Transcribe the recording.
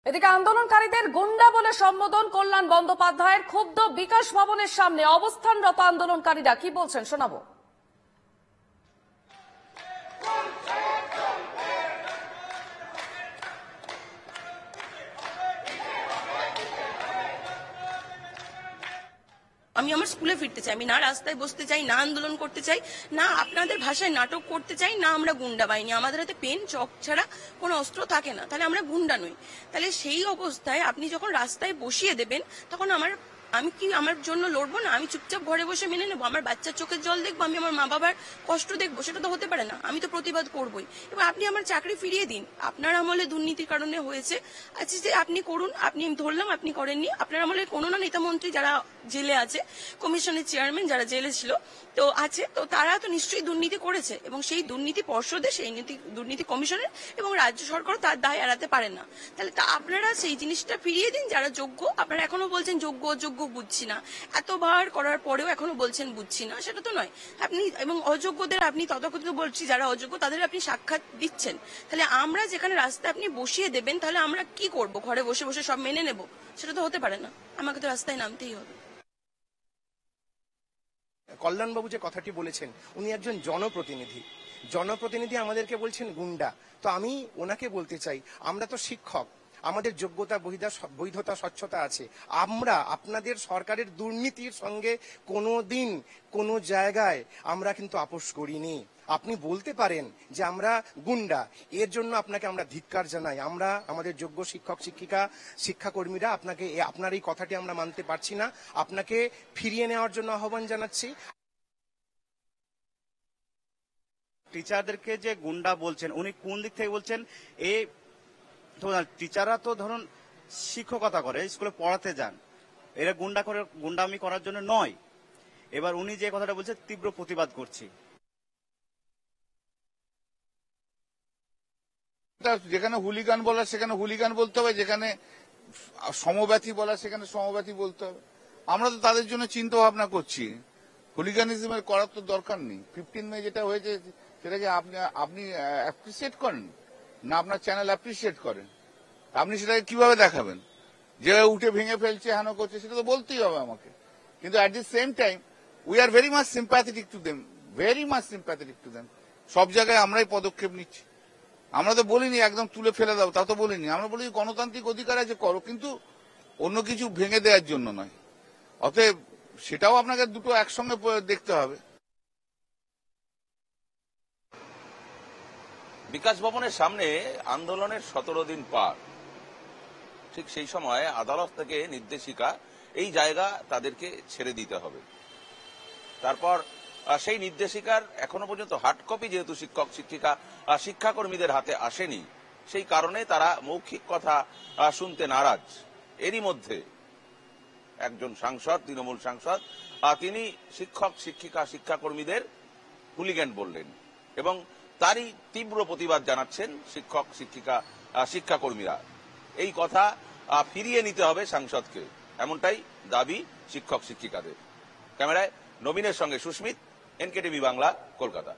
এদিকে আন্দোলনকারীদের গুন্ডা বলে সম্বোধন কল্যাণ বন্দ্যোপাধ্যায়ের ক্ষুব্ধ বিকাশ ভবনের সামনে অবস্থানরত আন্দোলনকারীরা কি বলছেন শোনাবো। আমি আমার স্কুলে ফিরতে চাই, আমি না রাস্তায় বসতে চাই, না আন্দোলন করতে চাই, না আপনাদের ভাষায় নাটক করতে চাই, না আমরা গুন্ডা বাহিনী। আমাদের হাতে পেন চক ছাড়া কোনো অস্ত্র থাকে না, তাহলে আমরা গুন্ডা নই। তাহলে সেই অবস্থায় আপনি যখন রাস্তায় বসিয়ে দেবেন তখন আমি কি আমার জন্য লড়বো না? আমি চুপচাপ ঘরে বসে মেনে নেবো? আমার বাচ্চার চোখের জল দেখবো? আমি আমার মা বাবার কষ্ট দেখবো? সেটা তো হতে পারে না। আমি তো প্রতিবাদ করবোই। এবং আপনি আমার চাকরি ফিরিয়ে দিন। আপনার আমলে দুর্নীতির কারণে হয়েছে, আচ্ছা যে আপনি করুন, আপনি ধরলাম আপনি করেননি। আপনার আমলে কোনো না নেতা মন্ত্রী যারা জেলে আছে, কমিশনের চেয়ারম্যান যারা জেলে ছিল তো আছে, তো তারা তো নিশ্চয়ই দুর্নীতি করেছে, এবং সেই দুর্নীতি পর্ষদে, সেই দুর্নীতি কমিশনের এবং রাজ্য সরকারও তার দায় এড়াতে পারে না। তাহলে আপনারা সেই জিনিসটা ফিরিয়ে দিন যারা যোগ্য। আপনারা এখনো বলছেন যোগ্য অযোগ্য বুঝছি না, এতবার করার পরেও এখনো বলছেন বুঝছি না, সেটা তো নয়। আপনি এবং অযোগ্যদের আপনি তথাকথিত বলছি যারা অযোগ্য তাদের আপনি সাক্ষাৎ দিচ্ছেন। তাহলে আমরা যেখানে রাস্তায় আপনি বসিয়ে দেবেন, তাহলে আমরা কি করব? ঘরে বসে বসে সব মেনে নেব? সেটা তো হতে পারে না। আমাকে তো রাস্তায় নামতেই হবে। কল্যাণবাবু যে কথাটি বলেছেন, উনি একজন জনপ্রতিনিধি আমাদেরকে বলছেন গুন্ডা। তো আমি ওনাকে বলতে চাই, আমরা তো শিক্ষক, আমাদের যোগ্যতা বৈধতা স্বচ্ছতা আছে। আমরা আপনাদের সরকারের দুর্নীতির সঙ্গে কোনোদিন কোনো জায়গায় আমরা কিন্তু আপোষ করিনি। আপনি বলতে পারেন যে আমরা গুন্ডা, এর জন্য আপনাকে আমরা ধিক্কার জানাই। আমরা আমাদের যোগ্য শিক্ষক শিক্ষিকা শিক্ষাকর্মীরা আপনার এই কথাটি আমরা মানতে পারছি না। আপনাকে ফিরিয়ে নেওয়ার জন্য আহ্বান জানাচ্ছি। টিচারদেরকে যে গুন্ডা বলছেন, উনি কোন দিক থেকে বলছেন? এই টিচাররা তো ধরুন শিক্ষকতা করে, স্কুলে পড়াতে যান, এরা গুন্ডামি করার জন্য নয়। এবার উনি যে কথাটা বলছেন, তীব্র প্রতিবাদ করছি। যেখানে হুলিগান বলা সেখানে হুলিগান বলতে হবে, যেখানে সমব্যথী বলা সেখানে সমব্যথী বলতে হবে। আমরা তো তাদের জন্য চিন্তা ভাবনা করছি। হুলিগানিজমের করার তো দরকার নেই। 15 মে যেটা হয়েছে সেটাকে আপনি অ্যাপ্রিসিয়েট করেন না, আপনার চ্যানেল অ্যাপ্রিসিয়েট করেন? আপনি সেটাকে কিভাবে দেখাবেন? যে উঠে ভেঙে ফেলছে, হেন করছে, সেটা তো বলতেই হবে আমাকে। কিন্তু at the same time we are very much sympathetic to them, very much sympathetic to them. সব জায়গায় আমরাই পদক্ষেপ নিচ্ছি। আমরা তো বলিনি একদম তুলে ফেলে দাও, তা তো বলিনি। আমরা বলি গণতান্ত্রিক অধিকার আছে, করো, কিন্তু অন্য কিছু ভেঙে দেওয়ার জন্য নয়। অতএব সেটাও আপনাকে দুটো একসঙ্গে দেখতে হবে। বিকাশ ভবনের সামনে আন্দোলনের 17 দিন পার। ঠিক সেই সময় আদালত থেকে নির্দেশিকা, এই জায়গা তাদেরকে ছেড়ে দিতে হবে। তারপর সেই নির্দেশিকার এখনো পর্যন্ত হার্ড কপি যেহেতু শিক্ষক শিক্ষিকা শিক্ষাকর্মীদের হাতে আসেনি, সেই কারণে তারা মৌখিক কথা শুনতে নারাজ। এরই মধ্যে একজন সাংসদ, তৃণমূল সাংসদ, তিনি শিক্ষক শিক্ষিকা শিক্ষাকর্মীদের হুলিগ্যান বললেন এবং তারই তীব্র প্রতিবাদ জানাচ্ছেন শিক্ষক শিক্ষিকা শিক্ষাকর্মীরা। এই কথা ফিরিয়ে নিতে হবে সাংসদকে, এমনটাই দাবি শিক্ষক শিক্ষিকাদের। ক্যামেরায় নবীনের সঙ্গে সুস্মিত, এনকেটিভি বাংলা, কলকাতা।